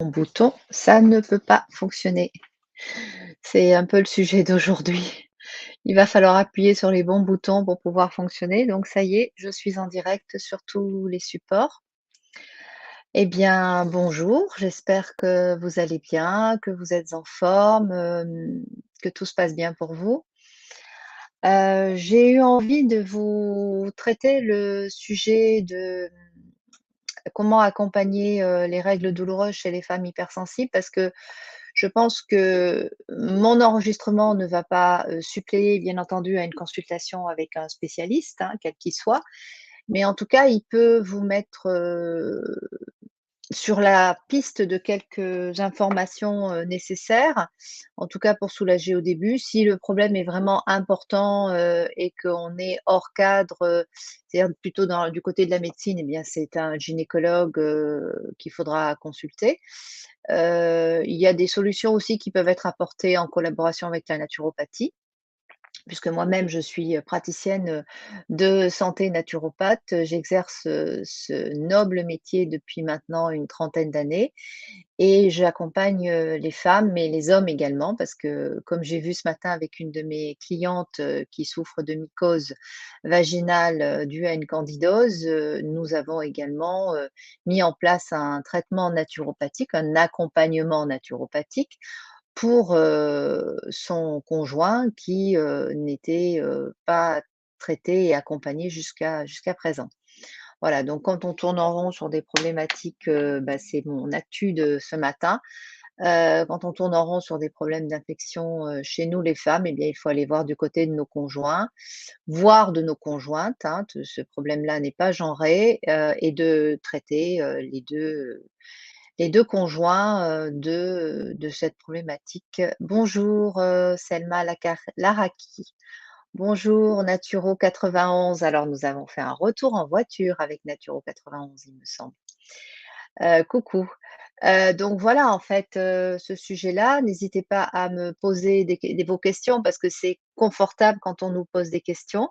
Mon bouton, ça ne peut pas fonctionner. C'est un peu le sujet d'aujourd'hui. Il va falloir appuyer sur les bons boutons pour pouvoir fonctionner. Donc ça y est, je suis en direct sur tous les supports. Eh bien, bonjour, j'espère que vous allez bien, que vous êtes en forme, que tout se passe bien pour vous. J'ai eu envie de vous traiter le sujet de comment accompagner, les règles douloureuses chez les femmes hypersensibles parce que je pense que mon enregistrement ne va pas, suppléer bien entendu à une consultation avec un spécialiste, hein, quel qu'il soit. Mais en tout cas, il peut vous mettre, sur la piste de quelques informations, nécessaires, en tout cas pour soulager au début. Si le problème est vraiment important, et qu'on est hors cadre, c'est-à-dire plutôt du côté de la médecine, eh bien c'est un gynécologue, qu'il faudra consulter. Il y a des solutions aussi qui peuvent être apportées en collaboration avec la naturopathie, puisque moi-même je suis, praticienne, de santé naturopathe. J'exerce, ce noble métier depuis maintenant une trentaine d'années et j'accompagne, les femmes, mais les hommes également parce que comme j'ai vu ce matin avec une de mes clientes, qui souffre de mycose vaginale, due à une candidose, nous avons également, mis en place un traitement naturopathique, un accompagnement naturopathique pour, son conjoint qui, n'était, pas traité et accompagné jusqu'à présent. Voilà, donc quand on tourne en rond sur des problématiques, bah, c'est mon actu de ce matin. Quand on tourne en rond sur des problèmes d'infection, chez nous les femmes, eh bien, il faut aller voir du côté de nos conjoints, voire de nos conjointes, hein, te ce problème-là n'est pas genré, et de traiter, les deux conjoints, de cette problématique. Bonjour, Selma Laraki. Bonjour Naturo 91. Alors nous avons fait un retour en voiture avec Naturo 91, il me semble. Coucou. Donc voilà, en fait, ce sujet-là, n'hésitez pas à me poser vos questions parce que c'est confortable quand on nous pose des questions.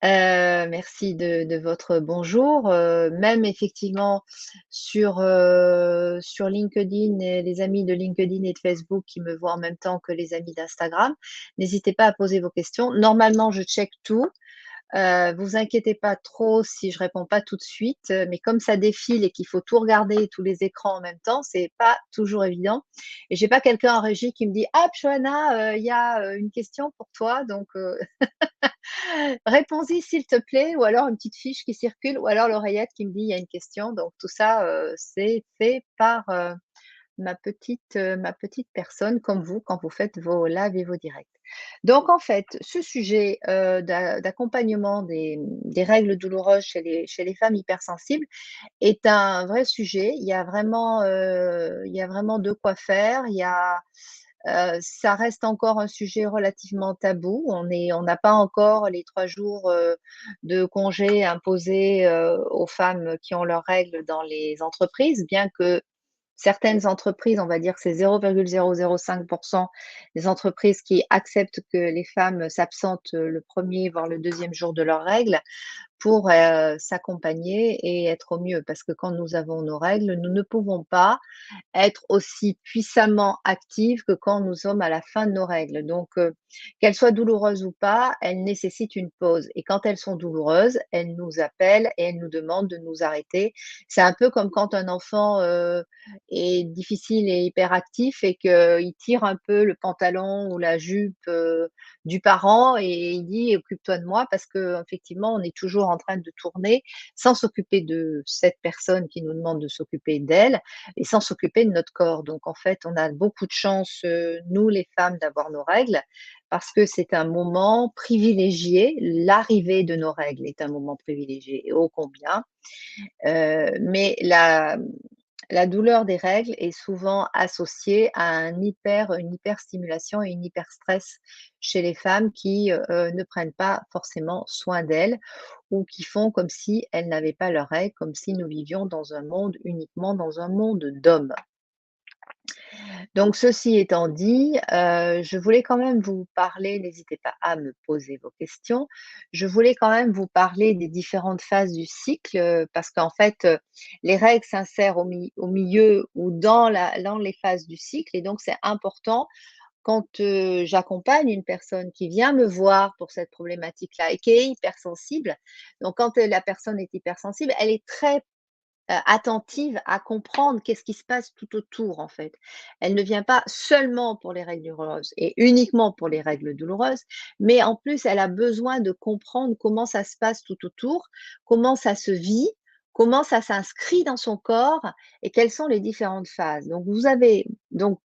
Merci de votre bonjour. Même effectivement sur LinkedIn et les amis de LinkedIn et de Facebook qui me voient en même temps que les amis d'Instagram, n'hésitez pas à poser vos questions. Normalement, je check tout. Vous inquiétez pas trop si je réponds pas tout de suite, mais comme ça défile et qu'il faut tout regarder, tous les écrans en même temps, c'est pas toujours évident et j'ai pas quelqu'un en régie qui me dit: «Hop Johanna, il y a, une question pour toi donc réponds-y s'il te plaît», ou alors une petite fiche qui circule ou alors l'oreillette qui me dit: «Il y a une question», donc tout ça, c'est fait par, ma petite personne comme vous quand vous faites vos lives et vos directs. Donc en fait, ce sujet, d'accompagnement des règles douloureuses chez les femmes hypersensibles est un vrai sujet. Il y a vraiment de quoi faire. Ça reste encore un sujet relativement tabou. On n'a pas encore les 3 jours, de congé imposés, aux femmes qui ont leurs règles dans les entreprises, bien que certaines entreprises, on va dire que c'est 0,005 des entreprises qui acceptent que les femmes s'absentent, le premier voire le deuxième jour de leurs règles pour, s'accompagner et être au mieux. Parce que quand nous avons nos règles, nous ne pouvons pas être aussi puissamment actives que quand nous sommes à la fin de nos règles. Donc, qu'elles soient douloureuses ou pas, elles nécessitent une pause et quand elles sont douloureuses, elles nous appellent et elles nous demandent de nous arrêter. C'est un peu comme quand un enfant, est difficile et hyperactif et qu'il tire un peu le pantalon ou la jupe, du parent et il dit: «Occupe-toi de moi», parce qu'effectivement, on est toujours en train de tourner sans s'occuper de cette personne qui nous demande de s'occuper d'elle et sans s'occuper de notre corps. Donc en fait, on a beaucoup de chance, nous les femmes, d'avoir nos règles parce que c'est un moment privilégié. L'arrivée de nos règles est un moment privilégié et ô combien. Mais la douleur des règles est souvent associée à une hyperstimulation et une hyperstress chez les femmes qui, ne prennent pas forcément soin d'elles ou qui font comme si elles n'avaient pas leurs règles, comme si nous vivions dans un monde uniquement dans un monde d'hommes. Donc ceci étant dit, je voulais quand même vous parler, n'hésitez pas à me poser vos questions. Je voulais quand même vous parler des différentes phases du cycle, parce qu'en fait, les règles s'insèrent au milieu ou dans les phases du cycle et donc c'est important quand, j'accompagne une personne qui vient me voir pour cette problématique-là et qui est hypersensible. Donc quand, la personne est hypersensible, elle est très attentive à comprendre qu'est-ce qui se passe tout autour, en fait. Elle ne vient pas seulement pour les règles douloureuses et uniquement pour les règles douloureuses, mais en plus, elle a besoin de comprendre comment ça se passe tout autour, comment ça se vit, comment ça s'inscrit dans son corps et quelles sont les différentes phases. Donc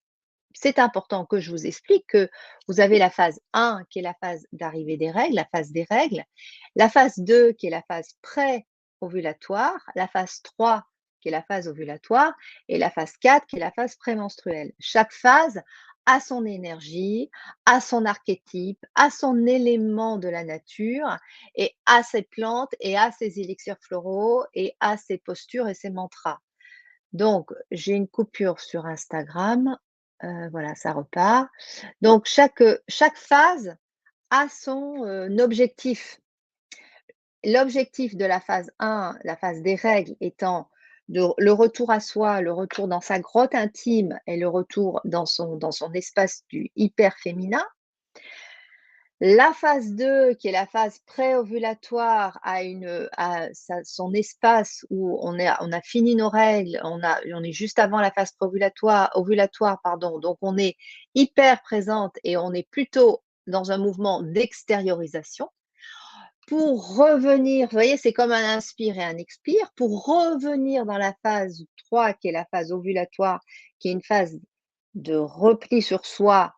c'est important que je vous explique que vous avez la phase 1 qui est la phase d'arrivée des règles, la phase des règles, la phase 2 qui est la phase pré-ovulatoire, la phase 3 qui est la phase ovulatoire et la phase 4 qui est la phase prémenstruelle. Chaque phase a son énergie, a son archétype, a son élément de la nature et a ses plantes et a ses élixirs floraux et a ses postures et ses mantras. Donc, j'ai une coupure sur Instagram, voilà, ça repart. Donc chaque phase a son, objectif. L'objectif de la phase 1, la phase des règles étant le retour à soi, le retour dans sa grotte intime et le retour dans son espace du hyper féminin. La phase 2, qui est la phase pré-ovulatoire, a son espace où on a fini nos règles, on est juste avant la phase ovulatoire, pardon, donc on est hyper présente et on est plutôt dans un mouvement d'extériorisation. Pour revenir, vous voyez, c'est comme un inspire et un expire, pour revenir dans la phase 3, qui est la phase ovulatoire, qui est une phase de repli sur soi,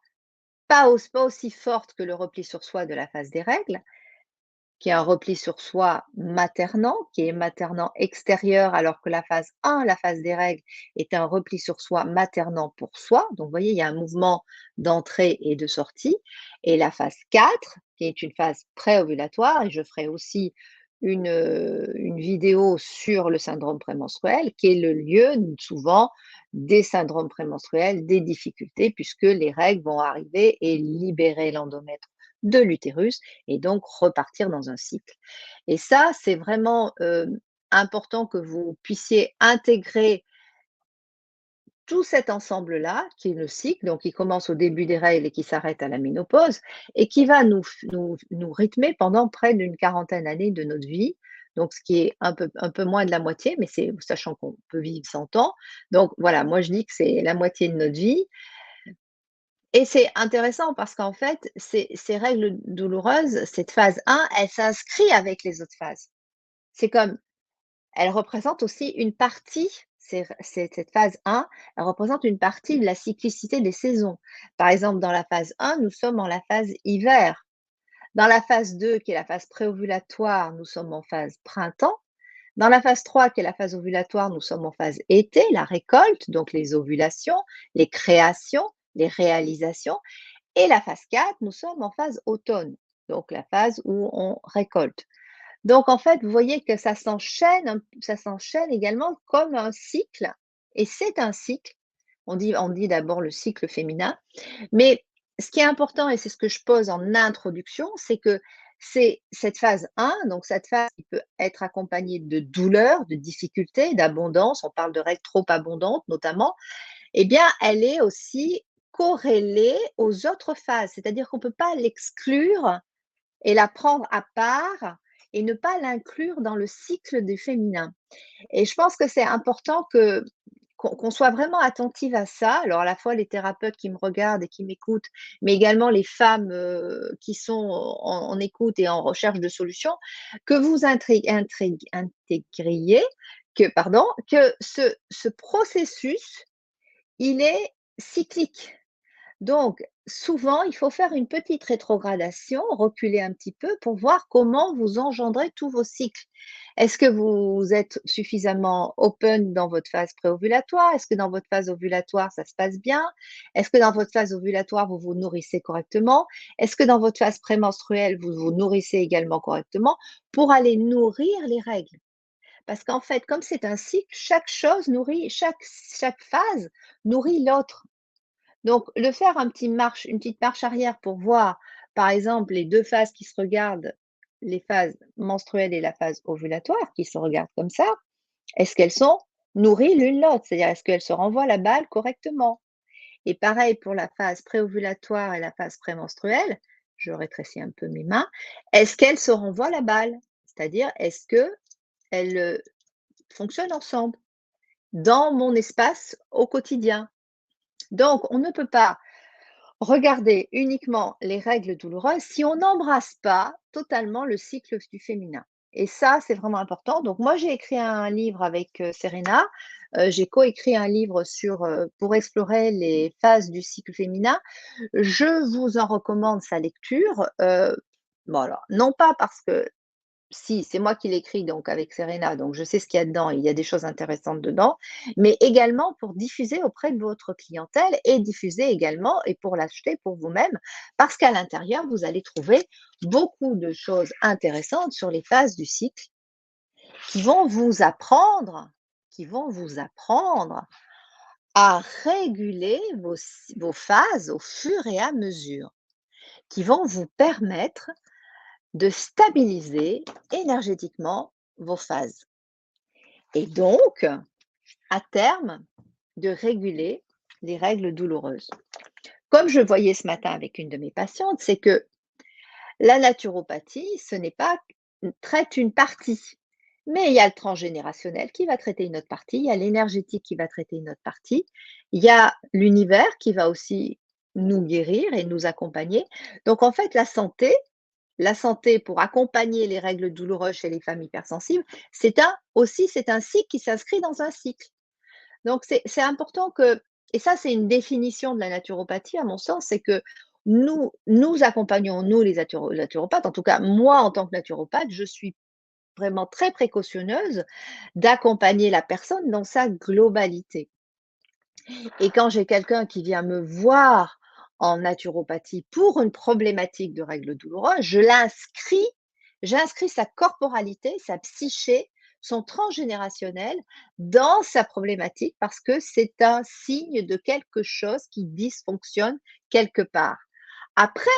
pas aussi forte que le repli sur soi de la phase des règles, qui est un repli sur soi maternant, qui est maternant extérieur, alors que la phase 1, la phase des règles, est un repli sur soi maternant pour soi. Donc, vous voyez, il y a un mouvement d'entrée et de sortie. Et la phase 4, qui est une phase préovulatoire, et je ferai aussi une vidéo sur le syndrome prémenstruel, qui est le lieu souvent des syndromes prémenstruels, des difficultés, puisque les règles vont arriver et libérer l'endomètre de l'utérus et donc repartir dans un cycle. Et ça, c'est vraiment, important que vous puissiez intégrer tout cet ensemble-là, qui est le cycle, donc qui commence au début des règles et qui s'arrête à la ménopause et qui va nous rythmer pendant près d'une quarantaine d'années de notre vie. Donc ce qui est un peu moins de la moitié, mais c'est sachant qu'on peut vivre 100 ans. Donc voilà, moi je dis que c'est la moitié de notre vie et c'est intéressant parce qu'en fait, ces règles douloureuses, cette phase 1, elle s'inscrit avec les autres phases. C'est comme elle représente aussi une partie, cette phase 1, elle représente une partie de la cyclicité des saisons. Par exemple, dans la phase 1, nous sommes en la phase hiver. Dans la phase 2, qui est la phase préovulatoire, nous sommes en phase printemps. Dans la phase 3, qui est la phase ovulatoire, nous sommes en phase été, la récolte, donc les ovulations, les créations, les réalisations. Et la phase 4, nous sommes en phase automne, donc la phase où on récolte. Donc en fait, vous voyez que ça s'enchaîne également comme un cycle et c'est un cycle. On dit d'abord le cycle féminin, mais ce qui est important et c'est ce que je pose en introduction, c'est que c'est cette phase 1, donc cette phase qui peut être accompagnée de douleur, de difficultés, d'abondance, on parle de règles trop abondantes notamment, eh bien elle est aussi corrélée aux autres phases, c'est-à-dire qu'on ne peut pas l'exclure et la prendre à part et ne pas l'inclure dans le cycle du féminin. Et je pense que c'est important qu'on soit vraiment attentive à ça. Alors à la fois les thérapeutes qui me regardent et qui m'écoutent, mais également les femmes, qui sont en écoute et en recherche de solutions, que vous intégriez que ce processus, il est cyclique. Donc, souvent, il faut faire une petite rétrogradation, reculer un petit peu pour voir comment vous engendrez tous vos cycles. Est-ce que vous êtes suffisamment open dans votre phase préovulatoire? Est-ce que dans votre phase ovulatoire, ça se passe bien? Est-ce que dans votre phase ovulatoire, vous vous nourrissez correctement? Est-ce que dans votre phase prémenstruelle, vous vous nourrissez également correctement pour aller nourrir les règles? Parce qu'en fait, comme c'est un cycle, chaque phase nourrit l'autre. Donc le faire une petite marche arrière pour voir, par exemple, les 2 phases qui se regardent, les phases menstruelles et la phase ovulatoire qui se regardent comme ça, est-ce qu'elles sont nourries l'une l'autre? C'est-à-dire, est-ce qu'elles se renvoient la balle correctement? Et pareil pour la phase préovulatoire et la phase prémenstruelle, je rétrécis un peu mes mains, est-ce qu'elles se renvoient la balle? C'est-à-dire, est-ce qu'elles, fonctionnent ensemble dans mon espace au quotidien? Donc on ne peut pas regarder uniquement les règles douloureuses si on n'embrasse pas totalement le cycle du féminin. Et ça, c'est vraiment important. Donc moi, j'ai écrit un livre avec, Serena, j'ai coécrit un livre sur, pour explorer les phases du cycle féminin. Je vous en recommande sa lecture, bon alors, non pas parce que si, c'est moi qui l'écris donc avec Serena, donc je sais ce qu'il y a dedans, il y a des choses intéressantes dedans, mais également pour diffuser auprès de votre clientèle et diffuser également et pour l'acheter pour vous-même, parce qu'à l'intérieur, vous allez trouver beaucoup de choses intéressantes sur les phases du cycle qui vont vous apprendre qui vont vous apprendre à réguler vos phases au fur et à mesure, qui vont vous permettre de stabiliser énergétiquement vos phases et donc, à terme, de réguler les règles douloureuses. Comme je voyais ce matin avec une de mes patientes, c'est que la naturopathie, ce n'est pas traite une partie, mais il y a le transgénérationnel qui va traiter une autre partie, il y a l'énergétique qui va traiter une autre partie, il y a l'univers qui va aussi nous guérir et nous accompagner. Donc en fait, la santé pour accompagner les règles douloureuses chez les femmes hypersensibles, c'est un cycle qui s'inscrit dans un cycle. Donc c'est important que et ça, c'est une définition de la naturopathie à mon sens, c'est que nous accompagnons, nous les naturopathes, en tout cas moi en tant que naturopathe, je suis vraiment très précautionneuse d'accompagner la personne dans sa globalité. Et quand j'ai quelqu'un qui vient me voir en naturopathie pour une problématique de règles douloureuses, j'inscris sa corporalité, sa psyché, son transgénérationnel dans sa problématique parce que c'est un signe de quelque chose qui dysfonctionne quelque part. Après,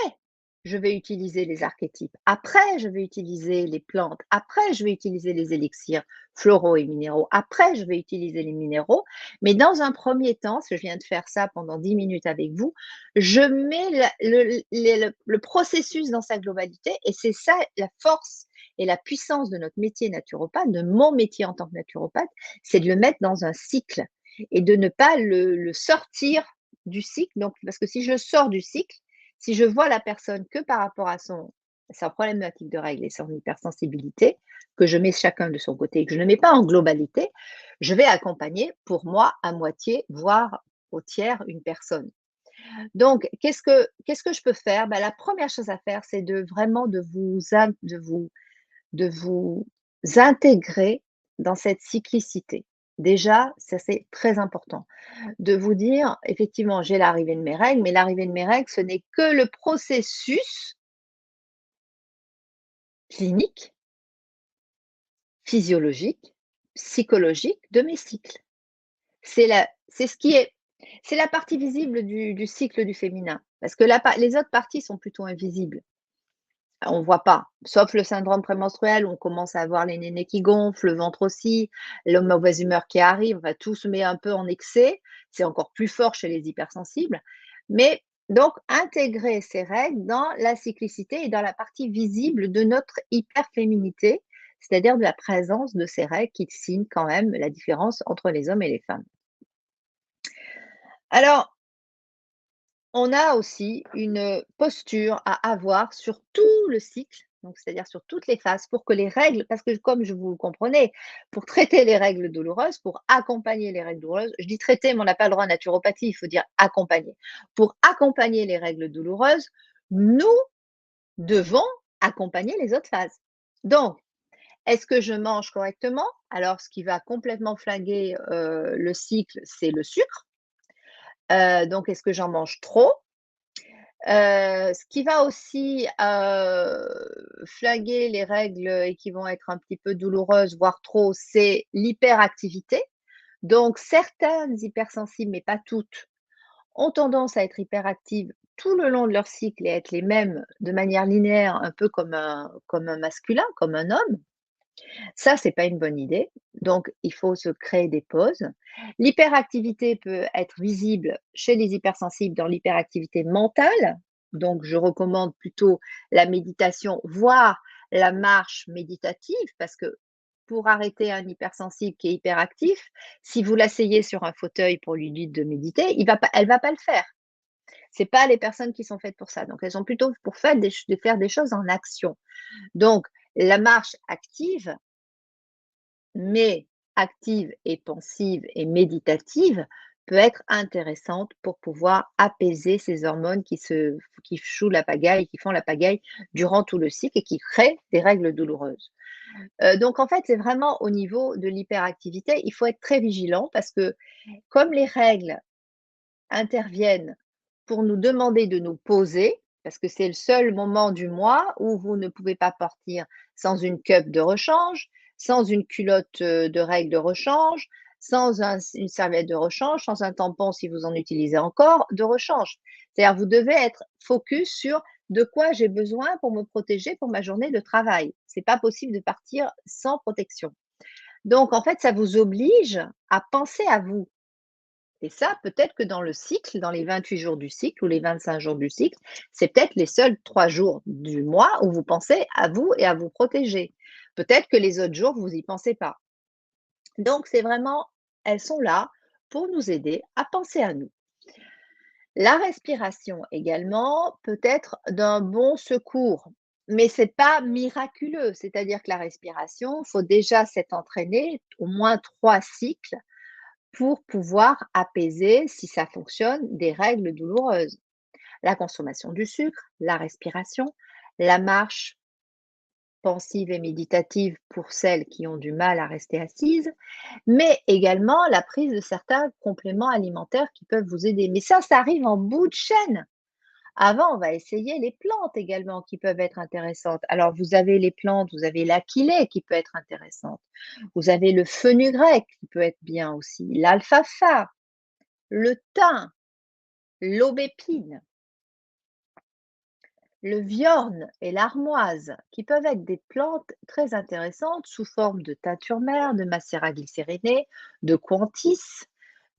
je vais utiliser les archétypes. Après, je vais utiliser les plantes. Après, je vais utiliser les élixirs floraux et minéraux. Après, je vais utiliser les minéraux. Mais dans un premier temps, si je viens de faire ça pendant 10 minutes avec vous, je mets le processus dans sa globalité et c'est ça la force et la puissance de notre métier naturopathe, de mon métier en tant que naturopathe, c'est de le mettre dans un cycle et de ne pas le sortir du cycle. Donc, parce que si je sors du cycle, si je vois la personne que par rapport à sa problématique de règles et son hypersensibilité, que je mets chacun de son côté et que je ne mets pas en globalité, je vais accompagner pour moi à moitié, voire au tiers une personne. Donc, qu'est-ce que je peux faire? Bah, la première chose à faire, c'est de vraiment de vous intégrer dans cette cyclicité. Déjà, ça c'est très important de vous dire, effectivement, j'ai l'arrivée de mes règles, mais l'arrivée de mes règles, ce n'est que le processus clinique, physiologique, psychologique de mes cycles. C'est ce qui est, c'est la partie visible du cycle du féminin, parce que les autres parties sont plutôt invisibles. On ne voit pas, sauf le syndrome prémenstruel où on commence à avoir les nénés qui gonflent, le ventre aussi, la mauvaise humeur qui arrive, enfin, tout se met un peu en excès. C'est encore plus fort chez les hypersensibles. Mais donc, intégrer ces règles dans la cyclicité et dans la partie visible de notre hyperféminité, c'est-à-dire de la présence de ces règles qui signent quand même la différence entre les hommes et les femmes. Alors, on a aussi une posture à avoir sur tout le cycle, donc c'est-à-dire sur toutes les phases pour que les règles parce que comme je vous le comprenez, pour traiter les règles douloureuses, pour accompagner les règles douloureuses, je dis traiter, mais on n'a pas le droit en naturopathie, il faut dire accompagner. Pour accompagner les règles douloureuses, nous devons accompagner les autres phases. Donc, est-ce que je mange correctement? Alors ce qui va complètement flinguer, le cycle, c'est le sucre. Donc est-ce que j'en mange trop? Ce qui va aussi, flinguer les règles et qui vont être un petit peu douloureuses, voire trop, c'est l'hyperactivité. Donc certaines hypersensibles, mais pas toutes, ont tendance à être hyperactives tout le long de leur cycle et être les mêmes de manière linéaire, un peu comme un masculin, comme un homme. Ça, c'est pas une bonne idée. Donc, il faut se créer des pauses. L'hyperactivité peut être visible chez les hypersensibles dans l'hyperactivité mentale. Donc, je recommande plutôt la méditation, voire la marche méditative, parce que pour arrêter un hypersensible qui est hyperactif, si vous l'asseyez sur un fauteuil pour lui dire de méditer, elle va pas le faire. C'est pas les personnes qui sont faites pour ça. Donc, elles sont plutôt pour de faire des choses en action. Donc, la marche active, mais active et pensive et méditative, peut être intéressante pour pouvoir apaiser ces hormones qui jouent la pagaille, qui font la pagaille durant tout le cycle et qui créent des règles douloureuses. Donc en fait, c'est vraiment au niveau de l'hyperactivité, il faut être très vigilant parce que comme les règles interviennent pour nous demander de nous poser, parce que c'est le seul moment du mois où vous ne pouvez pas partir sans une cup de rechange, sans une culotte de règle de rechange, une serviette de rechange, sans un tampon si vous en utilisez encore, de rechange. C'est-à-dire, vous devez être focus sur de quoi j'ai besoin pour me protéger pour ma journée de travail. C'est pas possible de partir sans protection. Donc, en fait, ça vous oblige à penser à vous. Et ça, peut-être que dans le cycle, dans les 28 jours du cycle ou les 25 jours du cycle, c'est peut-être les seuls 3 jours du mois où vous pensez à vous et à vous protéger. Peut-être que les autres jours, vous y pensez pas. Donc, c'est vraiment, elles sont là pour nous aider à penser à nous. La respiration également peut être d'un bon secours, mais c'est pas miraculeux. C'est-à-dire que la respiration, il faut déjà s'être entraîné au moins 3 cycles pour pouvoir apaiser, si ça fonctionne, des règles douloureuses. La consommation du sucre, la respiration, la marche pensive et méditative pour celles qui ont du mal à rester assises, mais également la prise de certains compléments alimentaires qui peuvent vous aider. Mais ça arrive en bout de chaîne. Avant, on va essayer les plantes également qui peuvent être intéressantes. Alors, vous avez les plantes, vous avez l'achillée qui peut être intéressante. Vous avez le fenugrec qui peut être bien aussi, l'alfalfa, le thym, l'aubépine, le viorne et l'armoise, qui peuvent être des plantes très intéressantes sous forme de teinture mère, de macérat glycériné, de quantis,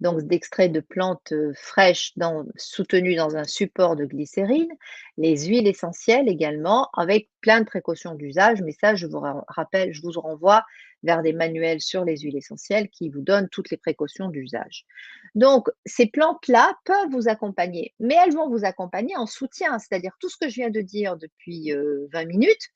donc d'extraits de plantes fraîches soutenues dans un support de glycérine, les huiles essentielles également, avec plein de précautions d'usage, mais ça, je vous rappelle, je vous renvoie vers des manuels sur les huiles essentielles qui vous donnent toutes les précautions d'usage. Donc, ces plantes-là peuvent vous accompagner, mais elles vont vous accompagner en soutien, c'est-à-dire tout ce que je viens de dire depuis 20 minutes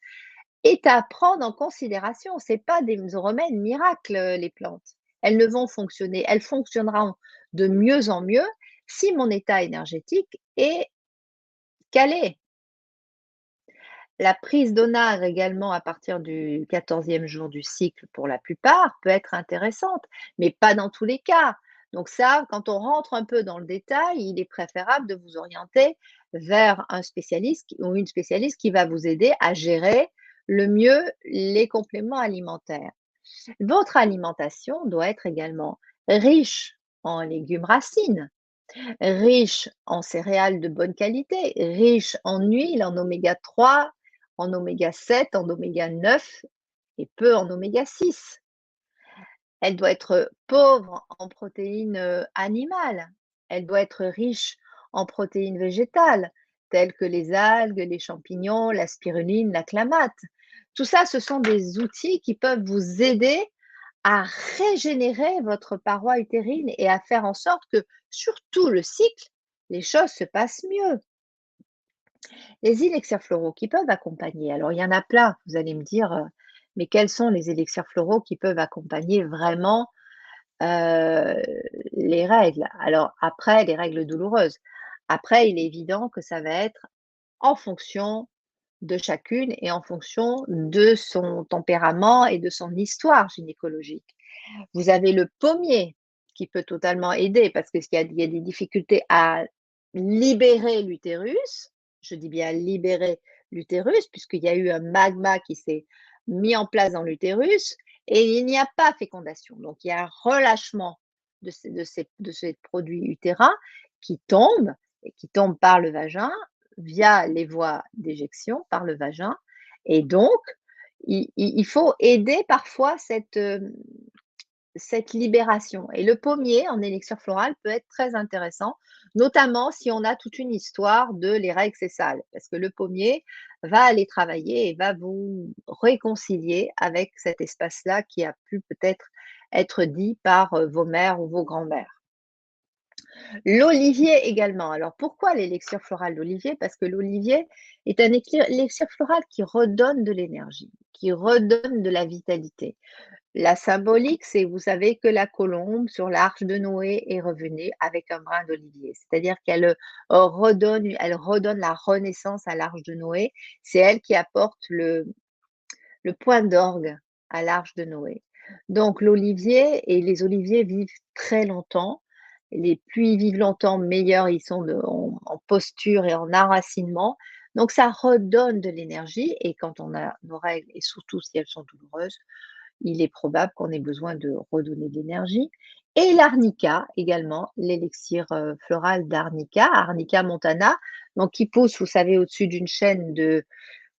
est à prendre en considération. Ce n'est pas des remèdes miracles, les plantes. Elles ne vont fonctionner, elles fonctionneront de mieux en mieux si mon état énergétique est calé. La prise d'onagre également à partir du 14e jour du cycle pour la plupart peut être intéressante, mais pas dans tous les cas. Donc ça, quand on rentre un peu dans le détail, il est préférable de vous orienter vers un spécialiste ou une spécialiste qui va vous aider à gérer le mieux les compléments alimentaires. Votre alimentation doit être également riche en légumes racines, riche en céréales de bonne qualité, riche en huile, en oméga 3, en oméga 7, en oméga 9 et peu en oméga 6. Elle doit être pauvre en protéines animales. Elle doit être riche en protéines végétales, telles que les algues, les champignons, la spiruline, la clamate. Tout ça, ce sont des outils qui peuvent vous aider à régénérer votre paroi utérine et à faire en sorte que sur tout le cycle, les choses se passent mieux. Les élixirs floraux qui peuvent accompagner, alors il y en a plein, vous allez me dire, mais quels sont les élixirs floraux qui peuvent accompagner vraiment les règles? Alors après, les règles douloureuses. Après, il est évident que ça va être en fonction de chacune et en fonction de son tempérament et de son histoire gynécologique. Vous avez le pommier qui peut totalement aider parce qu'il y a des difficultés à libérer l'utérus. Je dis bien libérer l'utérus puisqu'il y a eu un magma qui s'est mis en place dans l'utérus et il n'y a pas fécondation. Donc il y a un relâchement de ces produits utérins qui tombe et qui tombe par le vagin via les voies d'éjection par le vagin et donc il faut aider parfois cette libération et le pommier en élixir floral peut être très intéressant, notamment si on a toute une histoire de «les règles, c'est sale» parce que le pommier va aller travailler et va vous réconcilier avec cet espace-là qui a pu peut-être être dit par, vos mères ou vos grands-mères. L'olivier également. Alors pourquoi l'élixir floral d'olivier? Parce que l'olivier est un élixir floral qui redonne de l'énergie, qui redonne de la vitalité. La symbolique, c'est vous savez que la colombe sur l'arche de Noé est revenue avec un brin d'olivier. C'est-à-dire qu'elle elle redonne la renaissance à l'arche de Noé. C'est elle qui apporte le point d'orgue à l'arche de Noé. Donc l'olivier et les oliviers vivent très longtemps. Les plus ils vivent longtemps, meilleurs ils sont en posture et en enracinement. Donc ça redonne de l'énergie et quand on a nos règles et surtout si elles sont douloureuses, il est probable qu'on ait besoin de redonner de l'énergie. Et l'arnica également, l'élixir floral d'arnica, Arnica montana, donc qui pousse, vous savez, au-dessus d'une chaîne de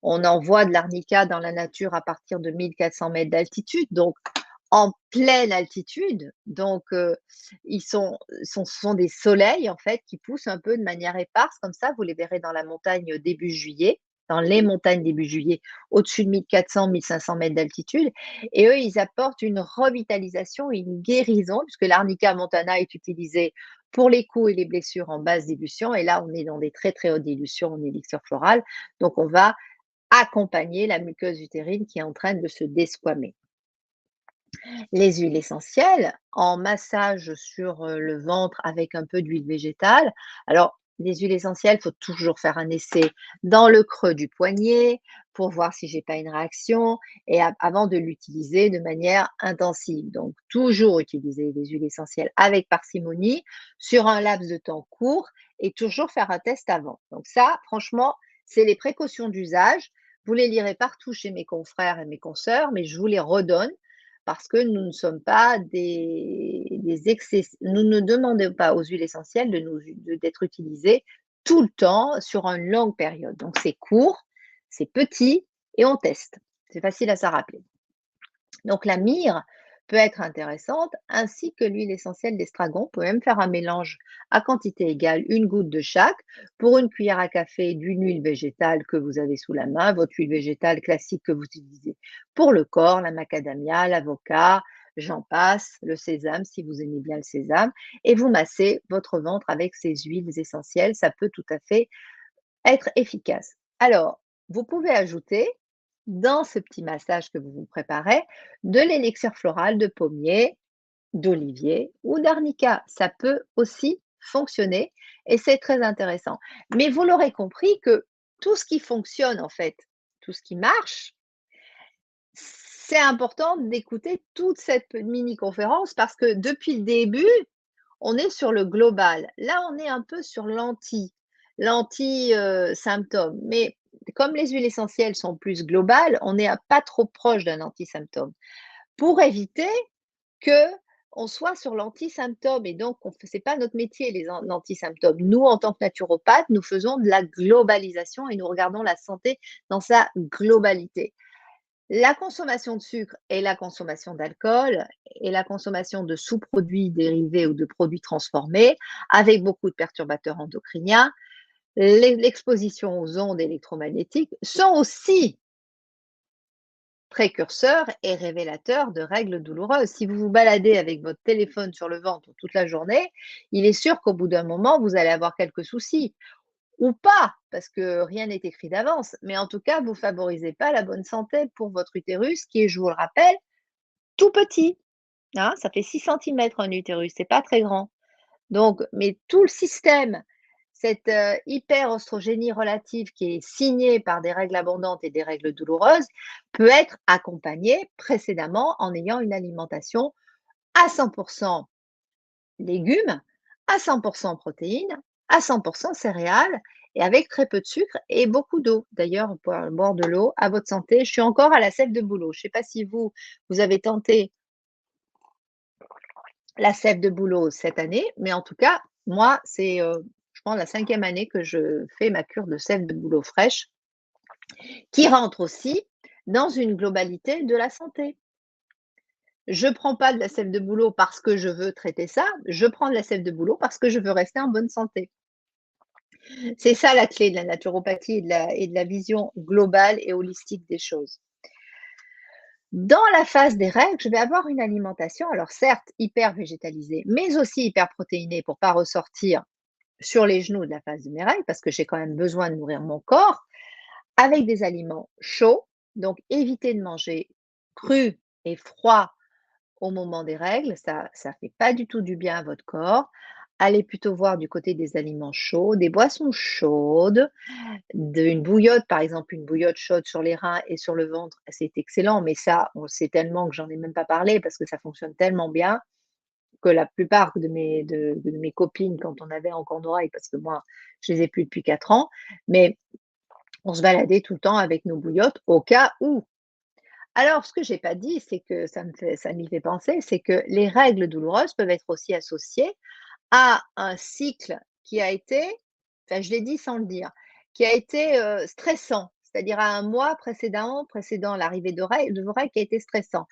on en voit de l'arnica dans la nature à partir de 1400 mètres d'altitude, donc en pleine altitude. Donc, ce sont des soleils, en fait, qui poussent un peu de manière éparse, comme ça. Vous les verrez dans la montagne début juillet, dans les montagnes début juillet, au-dessus de 1400-1500 mètres d'altitude. Et eux, ils apportent une revitalisation, une guérison, puisque l'arnica montana est utilisée pour les coups et les blessures en basse dilution. Et là, on est dans des très, très hautes dilutions en élixir floral. Donc, on va accompagner la muqueuse utérine qui est en train de se desquamer. Les huiles essentielles en massage sur, le ventre avec un peu d'huile végétale. Alors, les huiles essentielles, il faut toujours faire un essai dans le creux du poignet pour voir si j'ai pas une réaction et avant de l'utiliser de manière intensive. Donc toujours utiliser des huiles essentielles avec parcimonie sur un laps de temps court et toujours faire un test avant. Donc ça, franchement, c'est les précautions d'usage. Vous les lirez partout chez mes confrères et mes consoeurs, mais je vous les redonne parce que nous ne sommes pas des excès, nous ne demandons pas aux huiles essentielles d'être utilisées tout le temps sur une longue période. Donc c'est court, c'est petit et on teste. C'est facile à s'en rappeler. Donc la myrrhe peut être intéressante, ainsi que l'huile essentielle d'estragon. Vous pouvez même faire un mélange à quantité égale, une goutte de chaque, pour une cuillère à café d'une huile végétale que vous avez sous la main, votre huile végétale classique que vous utilisez pour le corps, la macadamia, l'avocat, j'en passe, le sésame si vous aimez bien le sésame, et vous massez votre ventre avec ces huiles essentielles. Ça peut tout à fait être efficace. Alors, vous pouvez ajouter dans ce petit massage que vous vous préparez de l'élixir floral de pommier, d'olivier ou d'arnica. Ça peut aussi fonctionner et c'est très intéressant. Mais vous l'aurez compris que tout ce qui fonctionne en fait, tout ce qui marche, c'est important d'écouter toute cette mini conférence parce que depuis le début, on est sur le global. Là, on est un peu sur symptôme. Mais comme les huiles essentielles sont plus globales, on n'est pas trop proche d'un anti-symptôme. Pour éviter que on soit sur l'anti-symptôme et donc c'est pas notre métier l'anti-symptôme. Nous, en tant que naturopathes, nous faisons de la globalisation et nous regardons la santé dans sa globalité. La consommation de sucre et la consommation d'alcool et la consommation de sous-produits dérivés ou de produits transformés avec beaucoup de perturbateurs endocriniens, l'exposition aux ondes électromagnétiques sont aussi précurseurs et révélateurs de règles douloureuses. Si vous vous baladez avec votre téléphone sur le ventre toute la journée, il est sûr qu'au bout d'un moment, vous allez avoir quelques soucis. Ou pas, parce que rien n'est écrit d'avance, mais en tout cas, vous favorisez pas la bonne santé pour votre utérus qui est, je vous le rappelle, tout petit, hein. Ça fait 6 centimètres un utérus, c'est pas très grand. Donc mais tout le système, cette, hyperostrogénie relative qui est signée par des règles abondantes et des règles douloureuses, peut être accompagnée précédemment en ayant une alimentation à 100 légumes, à 100 protéines, à 100 céréales et avec très peu de sucre et beaucoup d'eau. D'ailleurs, vous pouvez boire de l'eau à votre santé. Je suis encore à la sève de bouleau. Je ne sais pas si vous avez tenté la sève de bouleau cette année, mais en tout cas, Moi, c'est, je pense la 5e année que je fais ma cure de sève de bouleau fraîche, qui rentre aussi dans une globalité de la santé. Je prends pas de la sève de bouleau parce que je veux traiter ça, je prends de la sève de bouleau parce que je veux rester en bonne santé. C'est ça la clé de la naturopathie et de la vision globale et holistique des choses. Dans la phase des règles, je vais avoir une alimentation, alors certes hyper végétalisée, mais aussi hyper protéinée pour pas ressortir sur les genoux de la phase de mes règles, parce que j'ai quand même besoin de nourrir mon corps, avec des aliments chauds. Donc évitez de manger cru et froid au moment des règles, ça fait pas du tout du bien à votre corps. Allez plutôt voir du côté des aliments chauds, des boissons chaudes, une bouillotte, par exemple, une bouillotte chaude sur les reins et sur le ventre, c'est excellent, mais ça, on le sait tellement que j'en ai même pas parlé parce que ça fonctionne tellement bien que la plupart de mes copines, quand on avait encore nos règles, parce que moi, je les ai plus depuis 4 ans, mais on se baladait tout le temps avec nos bouillottes au cas où. Alors, ce que j'ai pas dit, c'est que ça m'y fait penser, c'est que les règles douloureuses peuvent être aussi associées à un cycle qui a été, enfin je l'ai dit sans le dire, qui a été, stressant, c'est-à-dire à un mois précédant l'arrivée de vos règles qui a été stressant.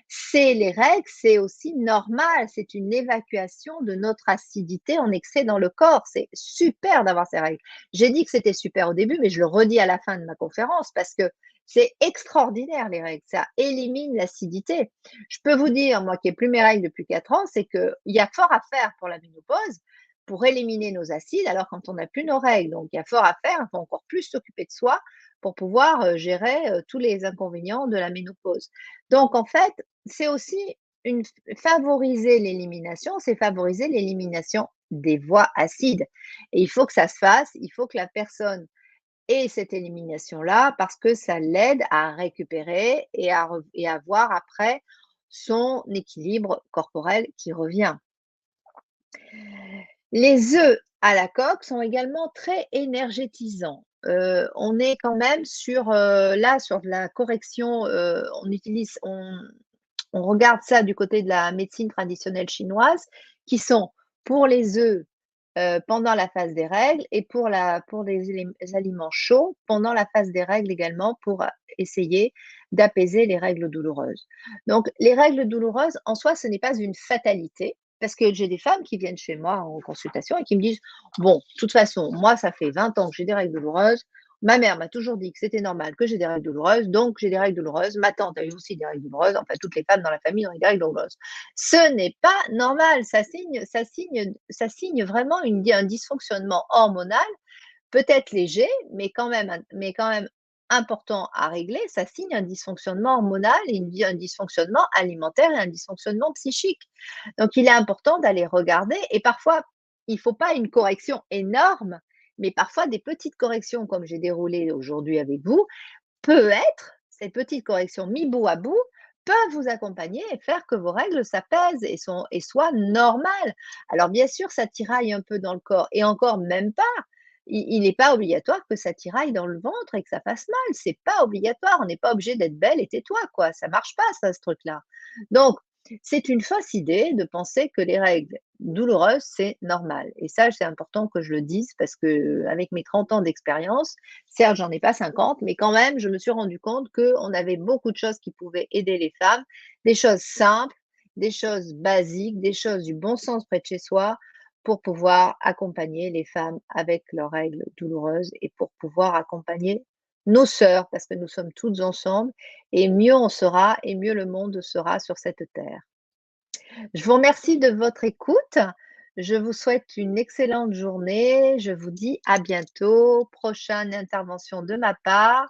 C'est les règles, c'est aussi normal, c'est une évacuation de notre acidité en excès dans le corps. C'est super d'avoir ces règles. J'ai dit que c'était super au début, mais je le redis à la fin de ma conférence parce que c'est extraordinaire les règles, ça élimine l'acidité. Je peux vous dire, moi qui ai plus mes règles depuis 4 ans, c'est qu'il y a fort à faire pour la ménopause, pour éliminer nos acides, alors quand on n'a plus nos règles. Donc il y a fort à faire, il faut encore plus s'occuper de soi pour pouvoir gérer tous les inconvénients de la ménopause. Donc en fait, c'est aussi une, favoriser l'élimination, c'est favoriser l'élimination des voies acides. Et il faut que ça se fasse, il faut que la personne ait cette élimination-là parce que ça l'aide à récupérer et à avoir après son équilibre corporel qui revient. Les œufs à la coque sont également très énergétisants. On est quand même sur, là, sur de la correction, on regarde ça du côté de la médecine traditionnelle chinoise, qui sont pour les œufs, pendant la phase des règles et pour les aliments chauds pendant la phase des règles également pour, essayer d'apaiser les règles douloureuses. Donc les règles douloureuses, en soi, ce n'est pas une fatalité parce que j'ai des femmes qui viennent chez moi en consultation et qui me disent: «Bon, de toute façon, moi, ça fait 20 ans que j'ai des règles douloureuses. Ma mère m'a toujours dit que c'était normal que j'ai des règles douloureuses, donc j'ai des règles douloureuses. Ma tante a eu aussi des règles douloureuses. Enfin, toutes les femmes dans la famille ont eu des règles douloureuses». Ce n'est pas normal. Ça signe vraiment un dysfonctionnement hormonal, peut-être léger, mais quand même important à régler. Ça signe un dysfonctionnement hormonal et un dysfonctionnement alimentaire et un dysfonctionnement psychique. Donc il est important d'aller regarder et parfois, il ne faut pas une correction énorme, mais parfois des petites corrections comme j'ai déroulé aujourd'hui avec vous, peut être ces petites corrections mis bout à bout peuvent vous accompagner et faire que vos règles s'apaisent et soient normales. Alors bien sûr, ça tiraille un peu dans le corps et encore même pas. Il n'est pas obligatoire que ça tiraille dans le ventre et que ça fasse mal. C'est pas obligatoire. On n'est pas obligé d'être belle et tais-toi, quoi. Ça marche pas, ça, ce truc-là. Donc, c'est une fausse idée de penser que les règles douloureuses, c'est normal. Et ça, c'est important que je le dise parce que avec mes 30 ans d'expérience, certes, j'en ai pas 50, mais quand même, je me suis rendu compte qu'on avait beaucoup de choses qui pouvaient aider les femmes, des choses simples, des choses basiques, des choses du bon sens près de chez soi, pour pouvoir accompagner les femmes avec leurs règles douloureuses et pour pouvoir accompagner nos sœurs, parce que nous sommes toutes ensemble, et mieux on sera et mieux le monde sera sur cette terre. Je vous remercie de votre écoute. Je vous souhaite une excellente journée. Je vous dis à bientôt. Prochaine intervention de ma part,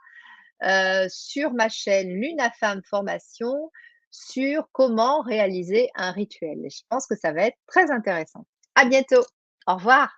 sur ma chaîne Luna Femme Formation sur comment réaliser un rituel. Je pense que ça va être très intéressant. À bientôt. Au revoir.